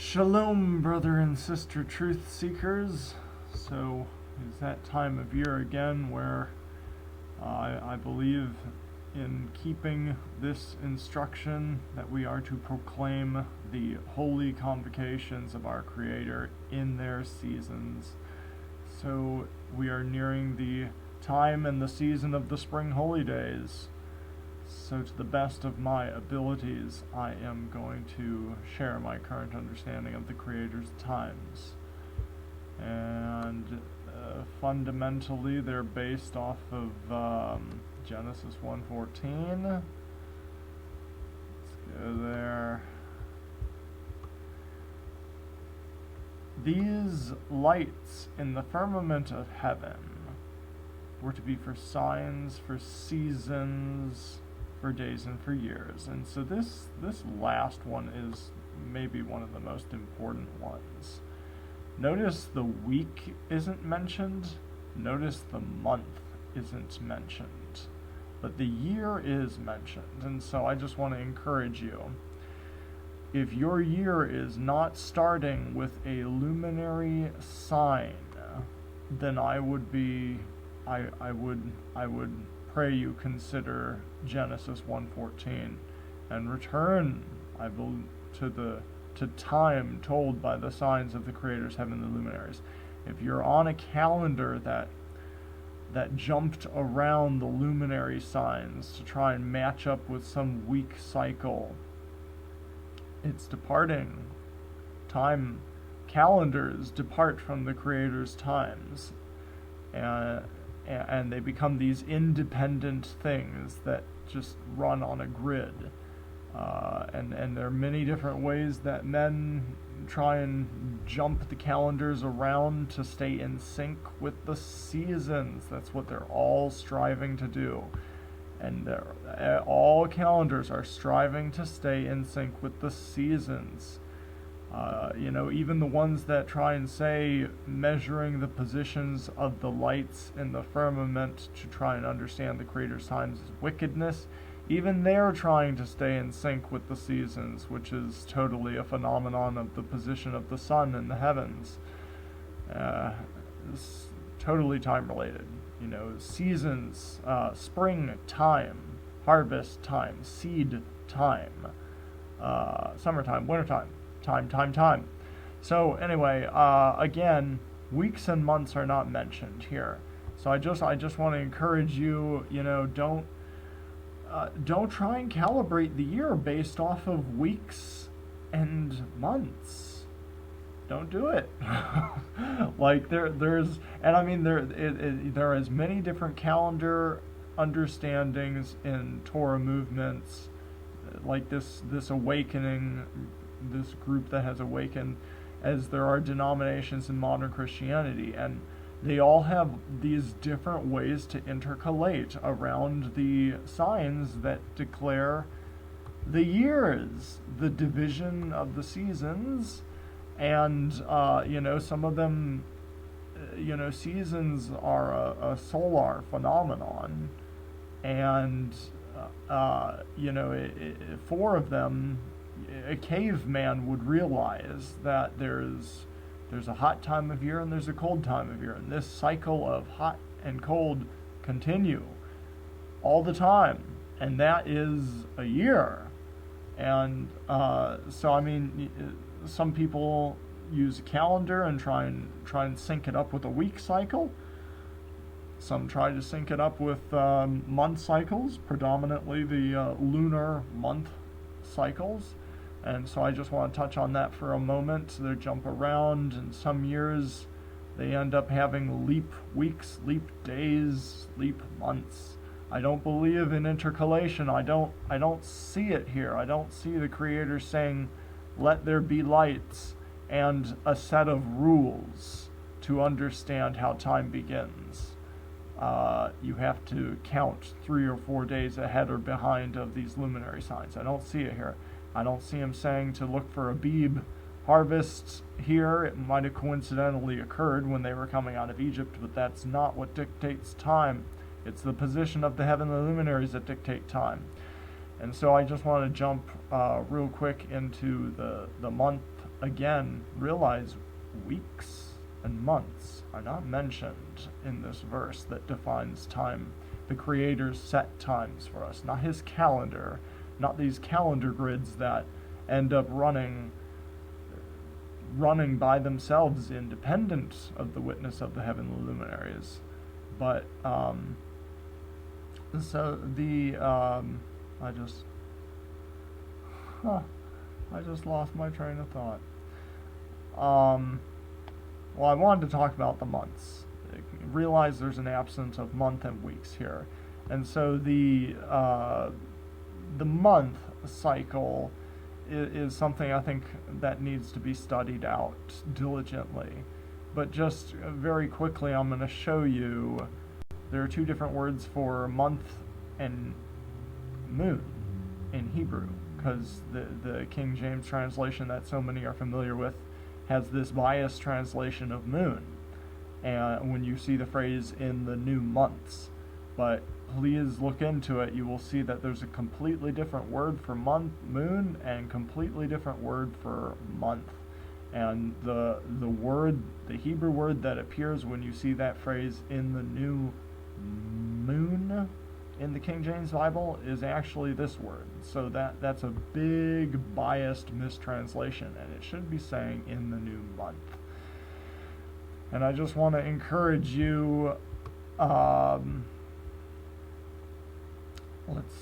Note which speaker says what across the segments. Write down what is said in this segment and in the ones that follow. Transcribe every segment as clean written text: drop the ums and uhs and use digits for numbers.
Speaker 1: Shalom, brother and sister truth seekers. So, it's that time of year again where I believe in keeping this instruction that we are to proclaim the holy convocations of our Creator in their seasons. So, we are nearing the time and the season of the spring holy days. So to the best of my abilities, I am going to share my current understanding of the Creator's times. And fundamentally, they're based off of Genesis 1:14. Let's go there. These lights in the firmament of heaven were to be for signs, for seasons, for days, and for years. And so this last one is maybe one of the most important ones. Notice the week isn't mentioned. Notice the month isn't mentioned. But the year is mentioned. And so I just want to encourage you. If your year is not starting with a luminary sign, then I would pray you consider Genesis 1:14 and return, I believe, to time told by the signs of the Creator's heaven, the luminaries. If you're on a calendar that jumped around the luminary signs to try and match up with some week cycle, it's departing. Time calendars depart from the Creator's times, and they become these independent things that just run on a grid. And there are many different ways that men try and jump the calendars around to stay in sync with the seasons. That's what they're all striving to do. And all calendars are striving to stay in sync with the seasons. Even the ones that try and say measuring the positions of the lights in the firmament to try and understand the Creator's times is wickedness. Even they're trying to stay in sync with the seasons, which is totally a phenomenon of the position of the sun in the heavens. It's totally time related. Seasons, spring time, harvest time, seed time, summertime, wintertime. Time. So anyway, again, weeks and months are not mentioned here. So I just want to encourage you, don't try and calibrate the year based off of weeks and months. Don't do it. Like there are as many different calendar understandings in Torah movements, like this awakening, this group that has awakened, as there are denominations in modern Christianity, and they all have these different ways to intercalate around the signs that declare the years, the division of the seasons, and some of them, seasons are a solar phenomenon, and four of them, a caveman would realize that there's a hot time of year and there's a cold time of year, and this cycle of hot and cold continue all the time, and that is a year. And some people use a calendar and try and sync it up with a week cycle. Some try to sync it up with month cycles, predominantly the lunar month cycles. And so I just want to touch on that for a moment. They jump around, and some years they end up having leap weeks, leap days, leap months. I don't believe in intercalation. I don't see it here. I don't see the Creator saying, "Let there be lights," and a set of rules to understand how time begins. You have to count 3 or 4 days ahead or behind of these luminary signs. I don't see it here. I don't see him saying to look for Abib harvests here. It might have coincidentally occurred when they were coming out of Egypt, but that's not what dictates time. It's the position of the heavenly luminaries that dictate time. And so I just want to jump real quick into the month again, realize weeks and months are not mentioned in this verse that defines time. The Creator's set times for us, not his calendar, not these calendar grids that end up running by themselves independent of the witness of the heavenly luminaries. But so the I just lost my train of thought. Well, I wanted to talk about the months. Realize there's an absence of month and weeks here, and so the month cycle is something I think that needs to be studied out diligently. But just very quickly, I'm going to show you there are two different words for month and moon in Hebrew, because the King James translation that so many are familiar with has this biased translation of moon, and when you see the phrase in the new months. But please look into it. You will see that there's a completely different word for moon, and completely different word for month. And the Hebrew word that appears when you see that phrase in the new moon in the King James Bible is actually this word. So that's a big biased mistranslation, and it should be saying in the new month. And I just want to encourage you, let's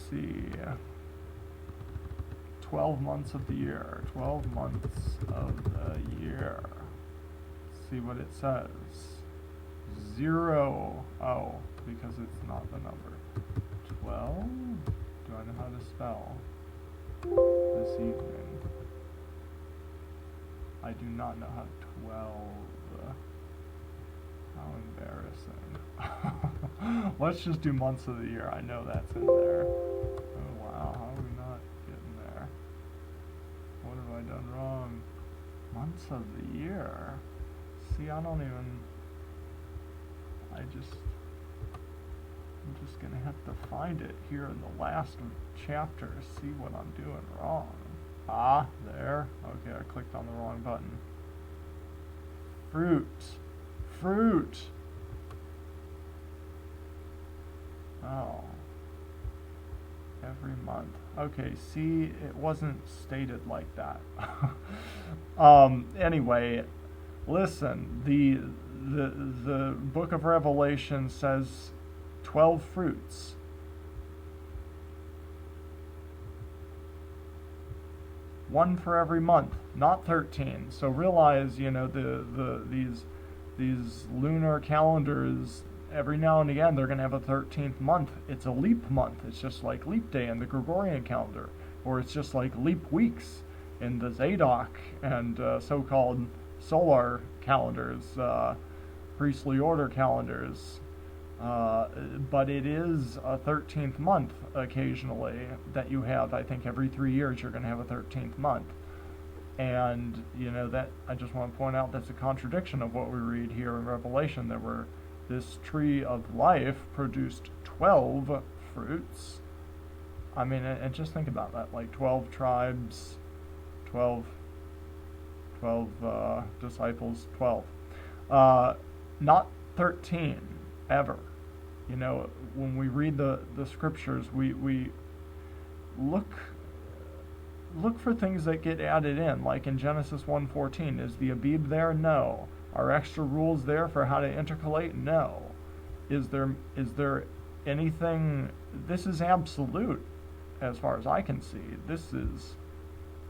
Speaker 1: see, 12 months of the year, 12 months of the year. Let's see what it says. 0, oh, because it's not the number. 12? Do I know how to spell this evening? I do not know how to 12. How embarrassing. Let's just do months of the year. I know that's in there. Oh wow, how are we not getting there? What have I done wrong? Months of the year? See, I'm just gonna have to find it here in the last chapter, see what I'm doing wrong. Ah, there. Okay, I clicked on the wrong button. Fruit. Oh. Every month. Okay, see, it wasn't stated like that. Anyway, listen, the book of Revelation says 12 fruits. One for every month, not 13. So realize, these lunar calendars, every now and again they're going to have a 13th month. It's a leap month. It's just like leap day in the Gregorian calendar, or it's just like leap weeks in the Zadok and so-called solar calendars, priestly order calendars. But it is a 13th month occasionally that you have. I think every 3 years you're going to have a 13th month. And, that I just want to point out that's a contradiction of what we read here in Revelation. This tree of life produced 12 fruits. I mean, and just think about that, like 12 tribes, 12 disciples, 12. Not 13, ever. When we read the scriptures, we look for things that get added in, like in Genesis 1:14. Is the Abib there? No. Are extra rules there for how to intercalate? No. Is there anything? This is absolute as far as I can see. This is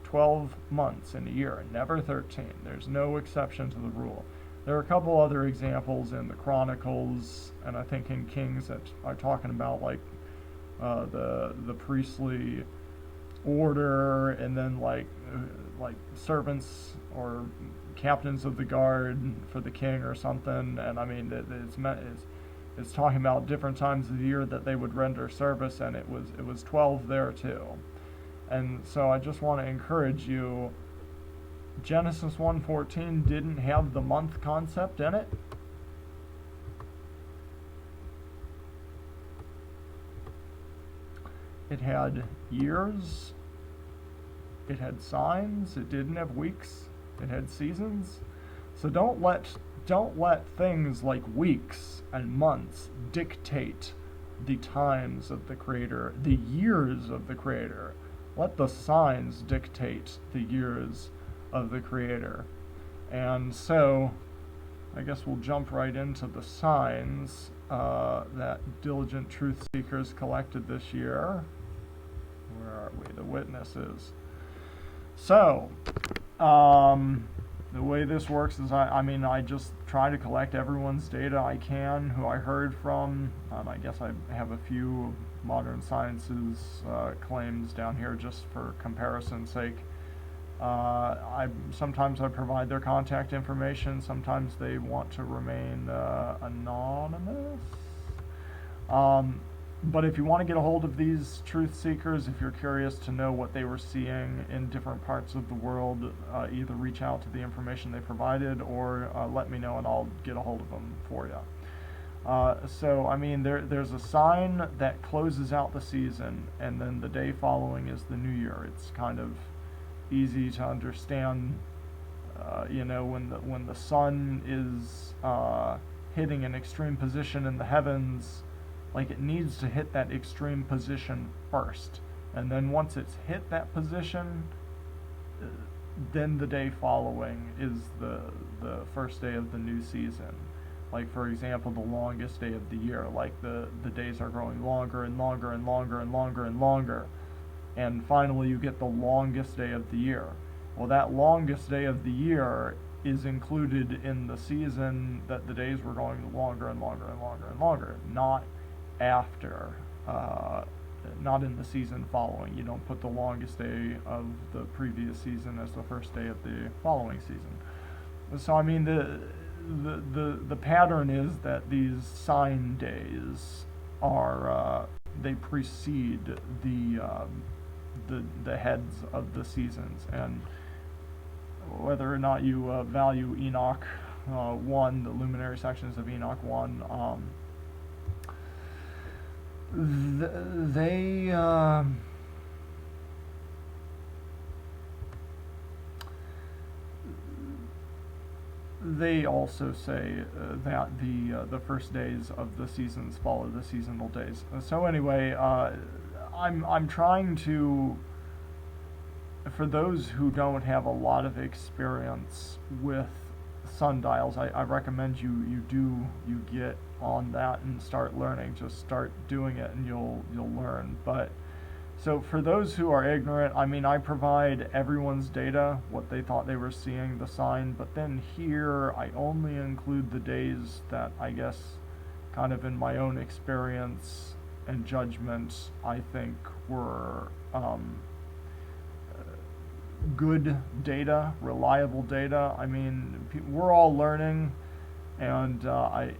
Speaker 1: 12 months in a year, never 13. There's no exception to the rule. There are a couple other examples in the Chronicles, and I think in Kings, that are talking about like the priestly order, and then like servants or captains of the guard for the king or something. And I mean, it's talking about different times of the year that they would render service, and it was 12 there too. And so I just want to encourage you. Genesis 1:14 didn't have the month concept in it. It had years. It had signs. It didn't have weeks. It had seasons. So don't let things like weeks and months dictate the times of the Creator, the years of the Creator. Let the signs dictate the years of the Creator. And so, I guess we'll jump right into the signs that diligent truth seekers collected this year. Where are we? The witnesses. So, the way this works is, I just try to collect everyone's data I can, who I heard from. I guess I have a few modern sciences claims down here just for comparison's sake. Sometimes I provide their contact information. Sometimes they want to remain anonymous. But if you want to get a hold of these truth seekers, if you're curious to know what they were seeing in different parts of the world, either reach out to the information they provided or let me know and I'll get a hold of them for you. There's a sign that closes out the season, and then the day following is the new year. It's kind of easy to understand, when the sun is hitting an extreme position in the heavens. Like, it needs to hit that extreme position first, and then once it's hit that position, then the day following is the first day of the new season. Like, for example, the longest day of the year. Like, the days are growing longer and longer and longer and longer and longer, and finally you get the longest day of the year. Well, that longest day of the year is included in the season that the days were going longer and longer and longer and longer, not after, not in the season following. You don't put the longest day of the previous season as the first day of the following season. So the pattern is that these sign days are they precede the heads of the seasons. And whether or not you value Enoch 1, the luminary sections of Enoch 1, they also say that the first days of the seasons follow the seasonal days. So anyway, I'm trying to, for those who don't have a lot of experience with sundials, I recommend you get on that and start learning. Just start doing it and you'll learn. But so for those who are ignorant, I provide everyone's data, what they thought they were seeing, the sign, but then here I only include the days that I guess kind of in my own experience and judgment I think were good data, reliable data. We're all learning, and I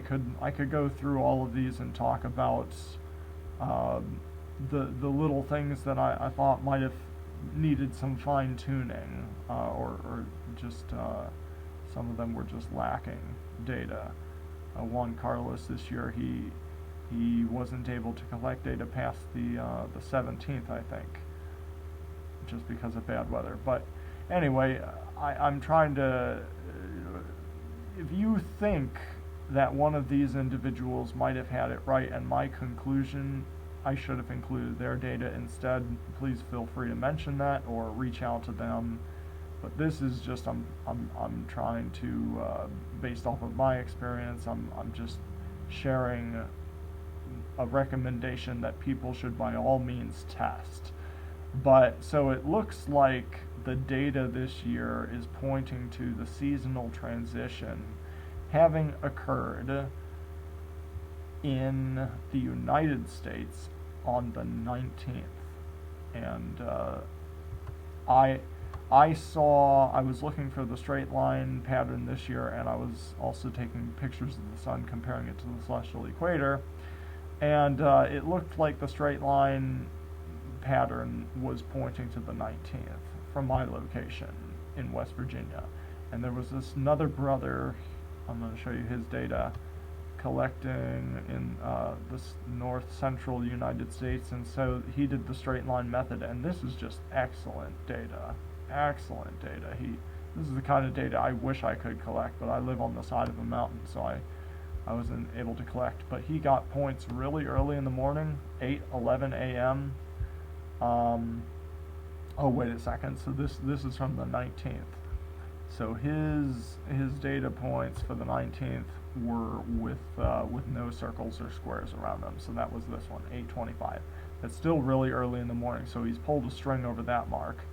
Speaker 1: could go through all of these and talk about the little things that I thought might have needed some fine tuning, or just some of them were just lacking data. Juan Carlos this year, he wasn't able to collect data past the 17th, I think, just because of bad weather. But anyway, I'm trying to, if you think that one of these individuals might have had it right and my conclusion I should have included their data instead, please feel free to mention that or reach out to them. But this is just, I'm trying to, based off of my experience, I'm just sharing a recommendation that people should by all means test. But so it looks like the data this year is pointing to the seasonal transition having occurred in the United States on the 19th. And I was looking for the straight line pattern this year, and I was also taking pictures of the sun comparing it to the celestial equator, and it looked like the straight line pattern was pointing to the 19th from my location in West Virginia. And there was another brother, I'm going to show you his data, collecting in this north central United States, and so he did the straight line method, and this is just excellent data. excellent data. This is the kind of data I wish I could collect, but I live on the side of a mountain, so I wasn't able to collect. But he got points really early in the morning, 8:11 a.m. Oh, wait a second. So this is from the 19th. So his data points for the 19th were with no circles or squares around them. So that was this one, 8:25. That's still really early in the morning. So he's pulled a string over that mark.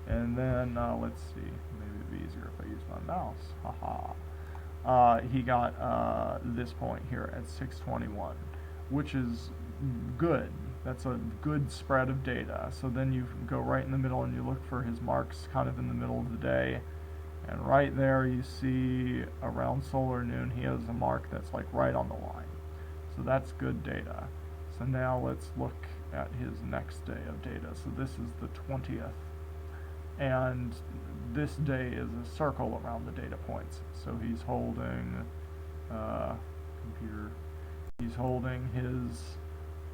Speaker 1: And then let's see. Maybe it'd be easier if I use my mouse. Haha. He got this point here at 6:21, which is good. That's a good spread of data. So then you go right in the middle and you look for his marks kind of in the middle of the day. And right there you see around solar noon he has a mark that's like right on the line. So that's good data. So now let's look at his next day of data. So this is the 20th. And this day is a circle around the data points. So he's holding he's holding his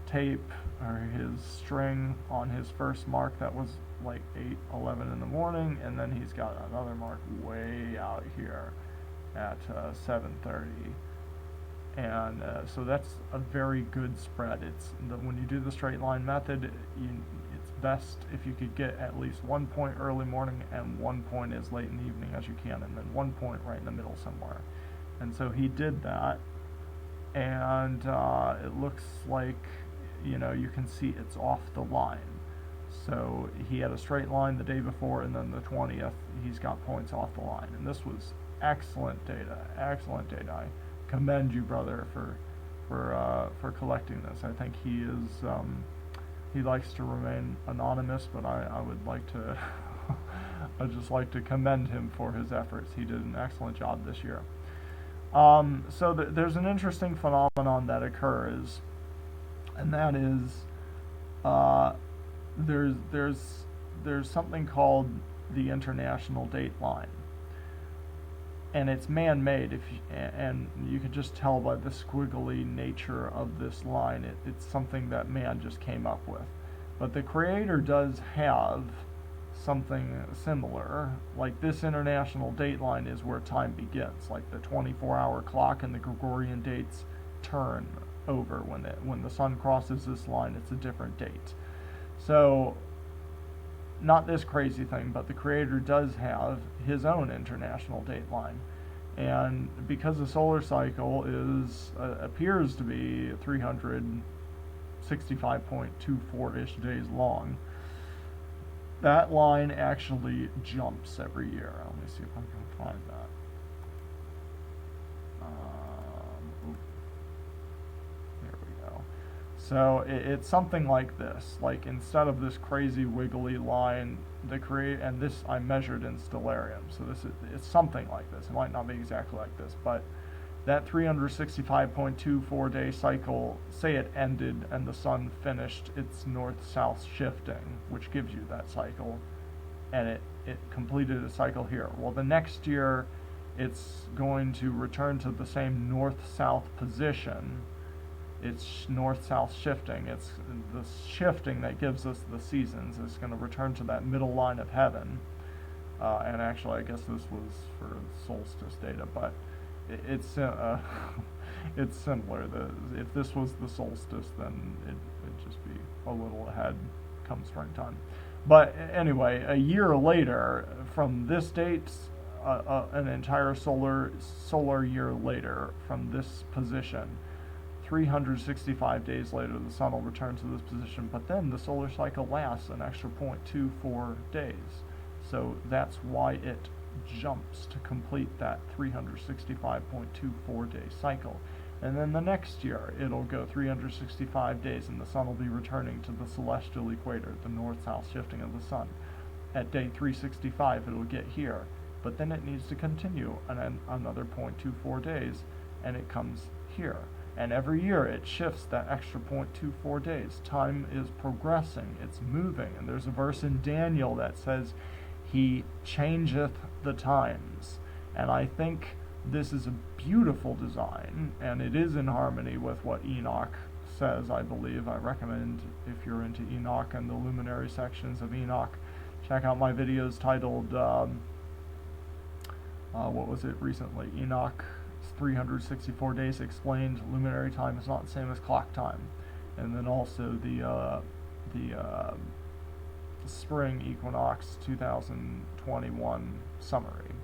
Speaker 1: tape or his string on his first mark that was like 8:11 in the morning, and then he's got another mark way out here at 7:30, and so that's a very good spread. When you do the straight line method, it's best if you could get at least 1 point early morning and 1 point as late in the evening as you can, and then 1 point right in the middle somewhere. And so he did that, and it looks like, you can see it's off the line. So he had a straight line the day before, and then the 20th he's got points off the line. And this was excellent data. Excellent data. I commend you, brother, for collecting this. I think he is he likes to remain anonymous, but I would like to I'd just like to commend him for his efforts. He did an excellent job this year. So there's an interesting phenomenon that occurs, and that is there's something called the international date line, and it's man-made. And you can just tell by the squiggly nature of this line, it's something that man just came up with. But the Creator does have something similar. Like this international date line is where time begins. Like the 24-hour clock and the Gregorian dates turn over when the sun crosses this line. It's a different date. So, not this crazy thing, but the Creator does have his own international date line. And because the solar cycle appears to be 365.24-ish days long, that line actually jumps every year. Let me see if I can find that. There we go. So it's something like this. Like instead of this crazy wiggly line, and this I measured in stellarium. So it's something like this. It might not be exactly like this, but that 365.24 day cycle, say it ended and the sun finished its north-south shifting, which gives you that cycle, and it completed a cycle here. Well, the next year it's going to return to the same north-south position. It's north-south shifting. It's the shifting that gives us the seasons. It's going to return to that middle line of heaven. And actually, I guess this was for solstice data, but it's it's similar. If this was the solstice, then it'd just be a little ahead come springtime. But anyway, a year later from this date, an entire solar year later from this position, 365 days later, the sun will return to this position. But then the solar cycle lasts an extra 0.24 days. So that's why it jumps to complete that 365.24 day cycle. And then the next year it'll go 365 days and the sun will be returning to the celestial equator, the north-south shifting of the sun. At day 365 it'll get here, but then it needs to continue another 0.24 days, and it comes here. And every year it shifts that extra 0.24 days. Time is progressing, it's moving, and there's a verse in Daniel that says, "He changeth the times." And I think this is a beautiful design, and it is in harmony with what Enoch says, I believe. I recommend, if you're into Enoch and the Luminary sections of Enoch, check out my videos titled, what was it recently? Enoch 364 Days Explained. Luminary time is not the same as clock time. And then also the spring equinox 2021 summary.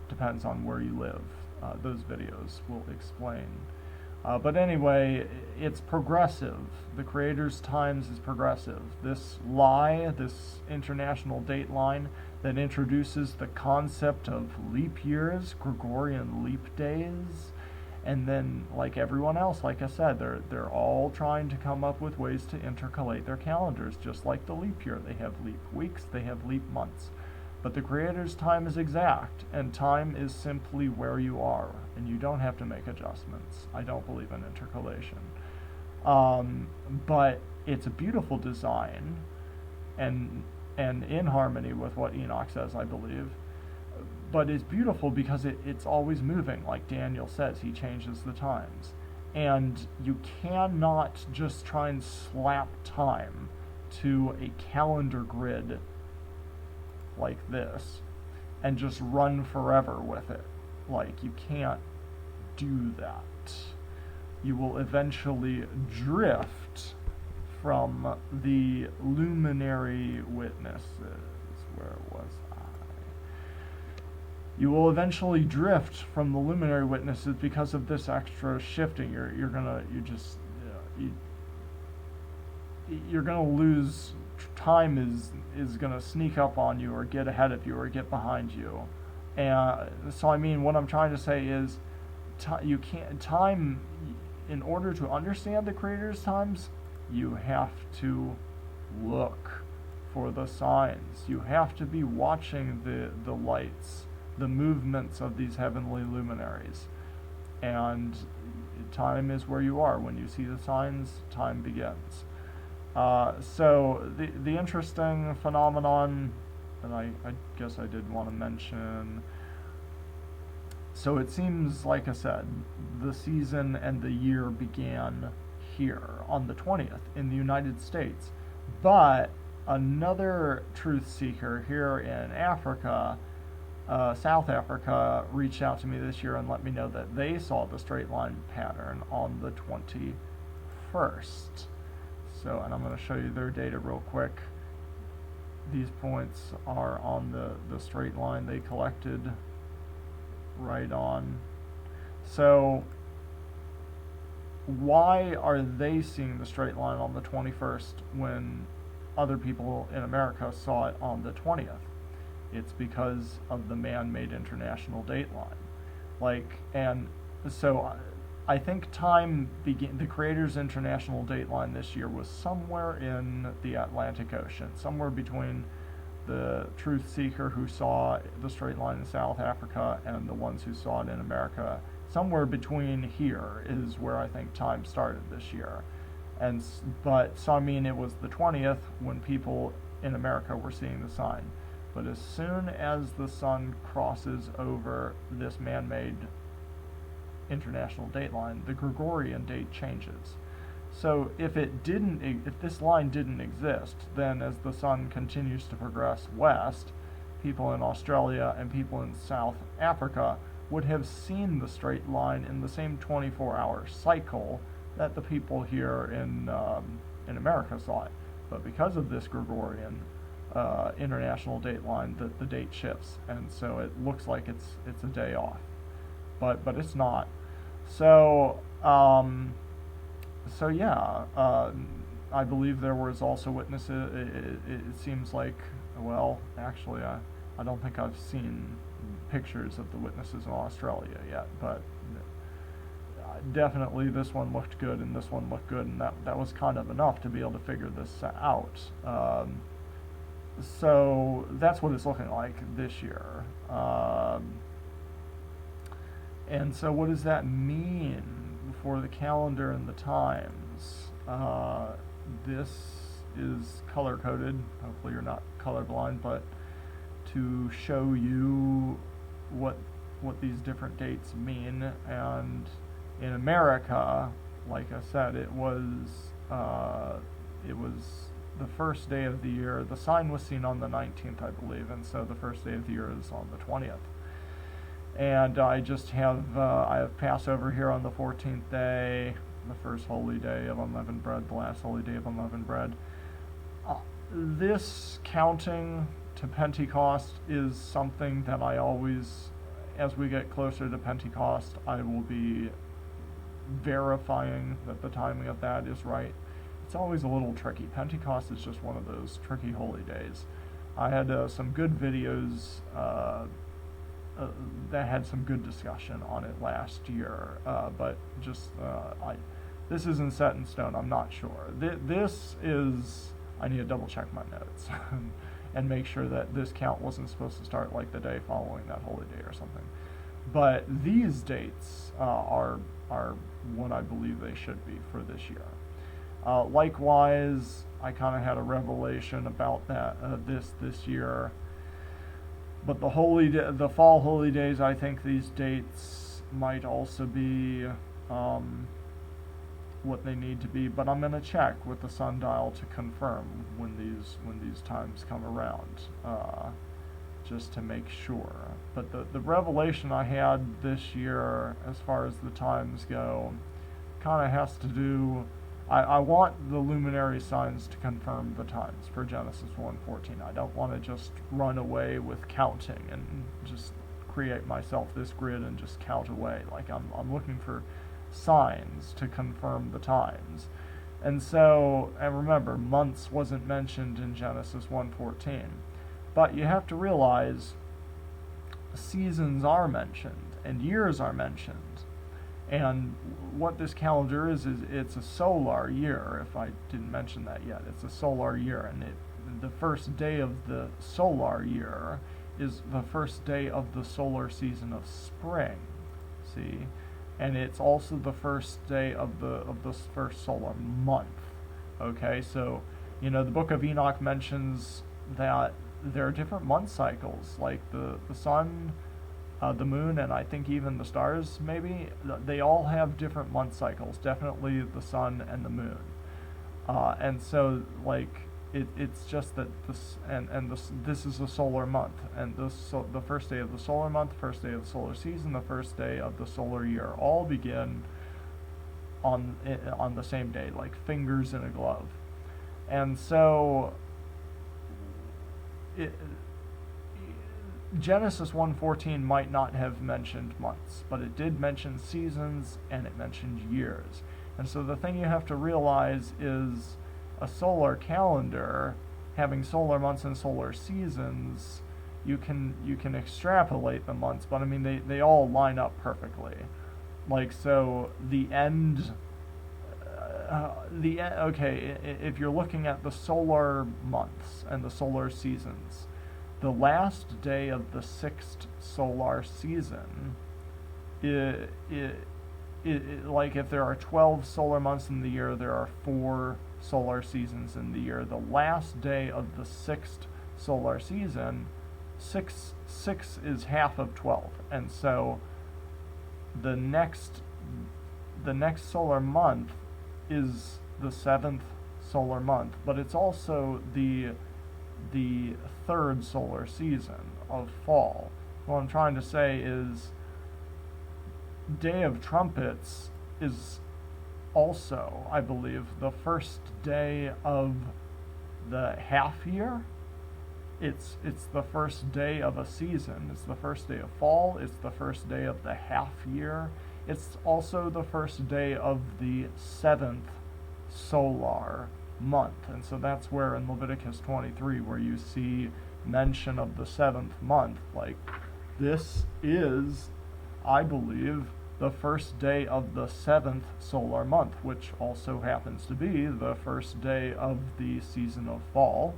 Speaker 1: Depends on where you live. Those videos will explain. But anyway, it's progressive. The Creator's times is progressive. This lie, this international date line that introduces the concept of leap years, Gregorian leap days, and then, like everyone else, like I said, they're all trying to come up with ways to intercalate their calendars, just like the leap year. They have leap weeks, they have leap months. But the Creator's time is exact, and time is simply where you are, and you don't have to make adjustments. I don't believe in intercalation. But it's a beautiful design, and in harmony with what Enoch says, I believe. But it's beautiful because it's always moving, like Daniel says. He changes the times. And you cannot just try and slap time to a calendar grid like this and just run forever with it. Like, you can't do that. You will eventually drift from the luminary witnesses. Where was I? You will eventually drift from the luminary witnesses because of this extra shifting. You're gonna lose. Time is gonna sneak up on you, or get ahead of you, or get behind you. And so, I mean, what I'm trying to say is, you can't time. In order to understand the Creator's times, you have to look for the signs. You have to be watching the lights, the movements of these heavenly luminaries. And time is where you are. When you see the signs, time begins. So the interesting phenomenon that I guess I did want to mention. So it seems, like I said, the season and the year began here on the 20th in the United States. But another truth seeker here in Africa, South Africa, reached out to me this year and let me know that they saw the straight line pattern on the 21st. So, and I'm going to show you their data real quick. These points are on the straight line they collected right on. So, why are they seeing the straight line on the 21st when other people in America saw it on the 20th? It's because of the man-made international date line. Like, and so I think time began, the Creator's international date line this year was somewhere in the Atlantic Ocean, somewhere between the truth seeker who saw the straight line in South Africa and the ones who saw it in America. Somewhere between here is where I think time started this year. So I mean, it was the 20th when people in America were seeing the sign. But as soon as the sun crosses over this man-made international date line, the Gregorian date changes. So if this line didn't exist, then as the sun continues to progress west, people in Australia and people in South Africa would have seen the straight line in the same 24-hour cycle that the people here in America saw it. But because of this Gregorian international date line, the date shifts, and so it looks like it's a day off, but it's not. So yeah, I believe there was also witnesses. It seems like, well, actually, I don't think I've seen pictures of the witnesses in Australia yet, but definitely this one looked good and this one looked good, and that was kind of enough to be able to figure this out. So that's what it's looking like this year. And so what does that mean for the calendar and the times? This is color-coded. Hopefully you're not colorblind, but to show you what these different dates mean. And in America, like I said, it was the first day of the year, the sign was seen on the 19th, I believe, and so the first day of the year is on the 20th. And I have Passover here on the 14th day, the first holy day of unleavened bread, the last holy day of unleavened bread. This counting to Pentecost is something that I always, as we get closer to Pentecost, I will be verifying that the timing of that is right. It's always a little tricky. Pentecost is just one of those tricky holy days. I had some good videos that had some good discussion on it last year, but just this isn't set in stone. I'm not sure. This is, I need to double check my notes and make sure that this count wasn't supposed to start like the day following that holy day or something. But these dates are what I believe they should be for this year. Likewise, I kind of had a revelation about that this year. But the fall holy days, I think these dates might also be what they need to be. But I'm going to check with the sundial to confirm when these times come around, just to make sure. But the revelation I had this year, as far as the times go, kind of has to do. I want the luminary signs to confirm the times for Genesis 1:14. I don't want to just run away with counting and just create myself this grid and just count away. Like I'm looking for signs to confirm the times. And so, and remember, months wasn't mentioned in Genesis 1:14. But you have to realize seasons are mentioned and years are mentioned. And what this calendar is it's a solar year, if I didn't mention that yet. It's a solar year, and the first day of the solar year is the first day of the solar season of spring, see? And it's also the first day of the first solar month, okay? So, the book of Enoch mentions that there are different month cycles, like the sun, the moon, and I think even the stars, maybe, they all have different month cycles, definitely the sun and the moon. And so, like, it's just that this is a solar month, and the first day of the solar month, first day of the solar season, the first day of the solar year, all begin on the same day, like fingers in a glove. And so, Genesis 1:14 might not have mentioned months, but it did mention seasons and it mentioned years. And so the thing you have to realize is a solar calendar, having solar months and solar seasons, you can extrapolate the months, but I mean they all line up perfectly. Like, so okay, if you're looking at the solar months and the solar seasons, the last day of the 6th solar season, like if there are 12 solar months in the year, there are 4 solar seasons in the year. The last day of the 6th solar season, 6 is half of 12, and so the next solar month is the 7th solar month, but it's also the 3rd solar season of fall. What I'm trying to say is Day of Trumpets is also, I believe, the first day of the half year. It's the first day of a season. It's the first day of fall. It's the first day of the half year. It's also the first day of the 7th solar month. And so that's where in Leviticus 23, where you see mention of the 7th month, like this is, I believe, the first day of the 7th solar month, which also happens to be the first day of the season of fall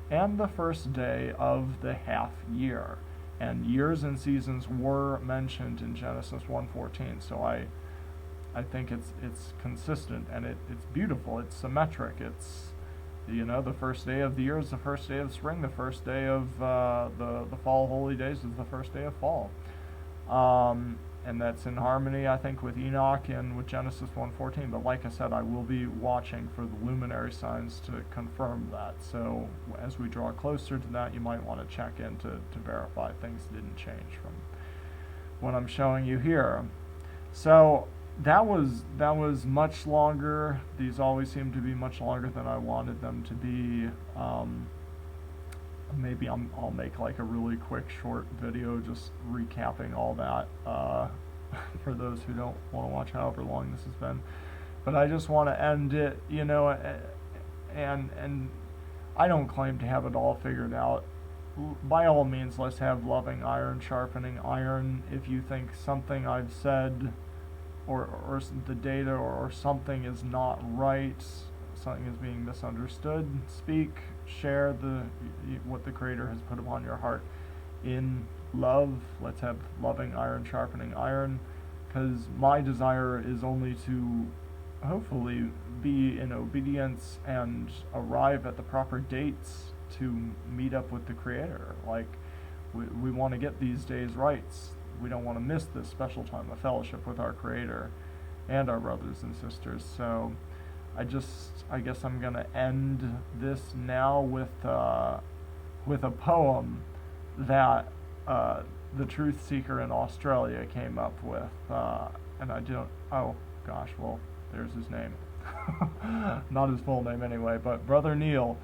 Speaker 1: and the first day of the half year. And years and seasons were mentioned in Genesis 1:14, so I think it's consistent, and it's beautiful, it's symmetric, it's, the first day of the year is the first day of spring, the first day of the fall holy days is the first day of fall. And that's in harmony, I think, with Enoch and with Genesis 1:14. But like I said, I will be watching for the luminary signs to confirm that. So as we draw closer to that, you might want to check in to verify things didn't change from what I'm showing you here. So that was much longer. These always seem to be much longer than I wanted them to be. Maybe I'll make like a really quick short video just recapping all that for those who don't want to watch however long this has been. But I just want to end it, and I don't claim to have it all figured out. By all means, let's have loving iron sharpening iron. If you think something I've said or the data or something is not right, something is being misunderstood, speak, share what the Creator has put upon your heart in love. Let's have loving iron sharpening iron, because my desire is only to hopefully be in obedience and arrive at the proper dates to meet up with the Creator. Like, we want to get these days right. We don't want to miss this special time of fellowship with our Creator and our brothers and sisters. So I guess I'm gonna end this now with a poem that the truth seeker in Australia came up with, and I don't. Oh gosh, well there's his name, not his full name anyway. But Brother Neil,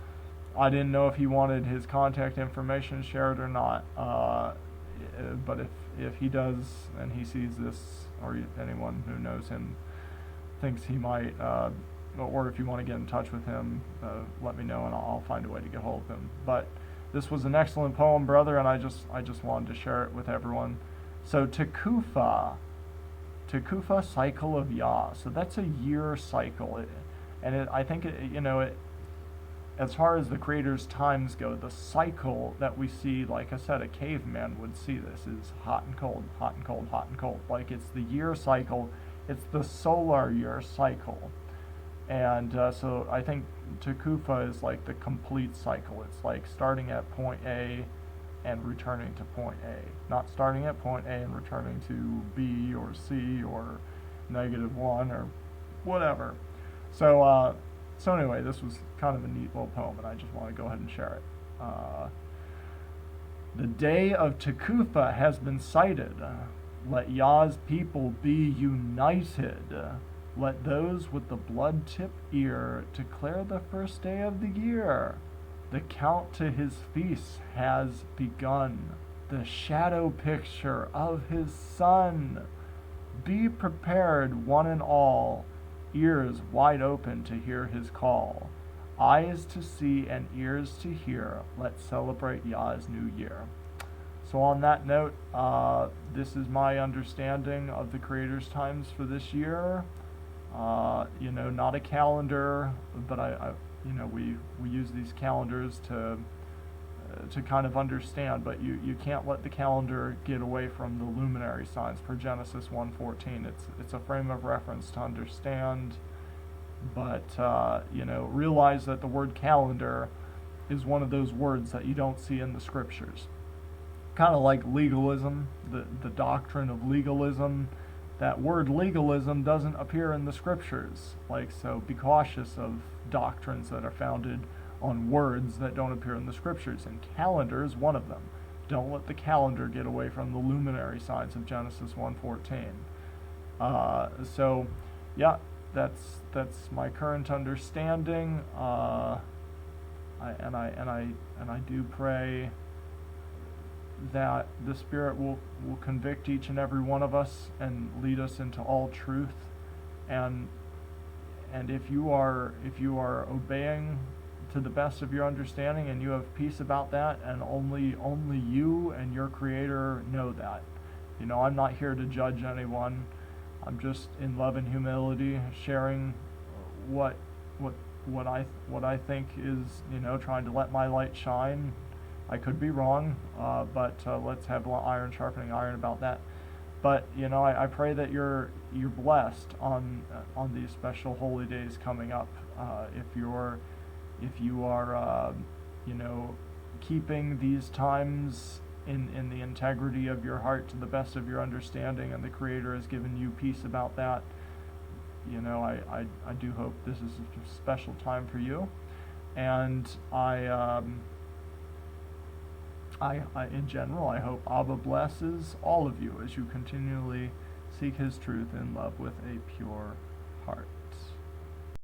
Speaker 1: I didn't know if he wanted his contact information shared or not. But if he does and he sees this, or anyone who knows him thinks he might. Or if you want to get in touch with him, let me know and I'll find a way to get hold of him. But this was an excellent poem, brother, and I just wanted to share it with everyone. So Tekufa cycle of Yah. So that's a year cycle, I think as far as the Creator's times go, the cycle that we see, like I said, a caveman would see this is hot and cold, hot and cold, hot and cold. Like, it's the year cycle, it's the solar year cycle. And so I think Tekufa is like the complete cycle. It's like starting at point A and returning to point A. Not starting at point A and returning to B or C or -1 or whatever. So anyway, this was kind of a neat little poem, and I just want to go ahead and share it. The day of Tekufa has been sighted. Let Yah's people be united. Let those with the blood-tipped ear declare the first day of the year. The count to his feast has begun, the shadow picture of his son. Be prepared, one and all, ears wide open to hear his call. Eyes to see and ears to hear, let's celebrate Yah's new year. So on that note, this is my understanding of the Creator's times for this year. Not a calendar, but we use these calendars to kind of understand, but you can't let the calendar get away from the luminary signs per Genesis 1:14. It's a frame of reference to understand, but realize that the word calendar is one of those words that you don't see in the scriptures. Kind of like legalism, the doctrine of legalism. That word legalism doesn't appear in the scriptures. So be cautious of doctrines that are founded on words that don't appear in the scriptures, and calendar is one of them. Don't let the calendar get away from the luminary signs of Genesis 1:14. So yeah, that's my current understanding. I do pray that the Spirit will convict each and every one of us and lead us into all truth. And if you are obeying to the best of your understanding and you have peace about that, and only you and your Creator know that. I'm not here to judge anyone. I'm just in love and humility sharing what I think is, trying to let my light shine. I could be wrong, but let's have iron sharpening iron about that. But I pray that you're blessed on these special holy days coming up. If you are keeping these times in the integrity of your heart to the best of your understanding, and the Creator has given you peace about that, I do hope this is a special time for you. And in general, I hope Abba blesses all of you as you continually seek His truth in love with a pure heart.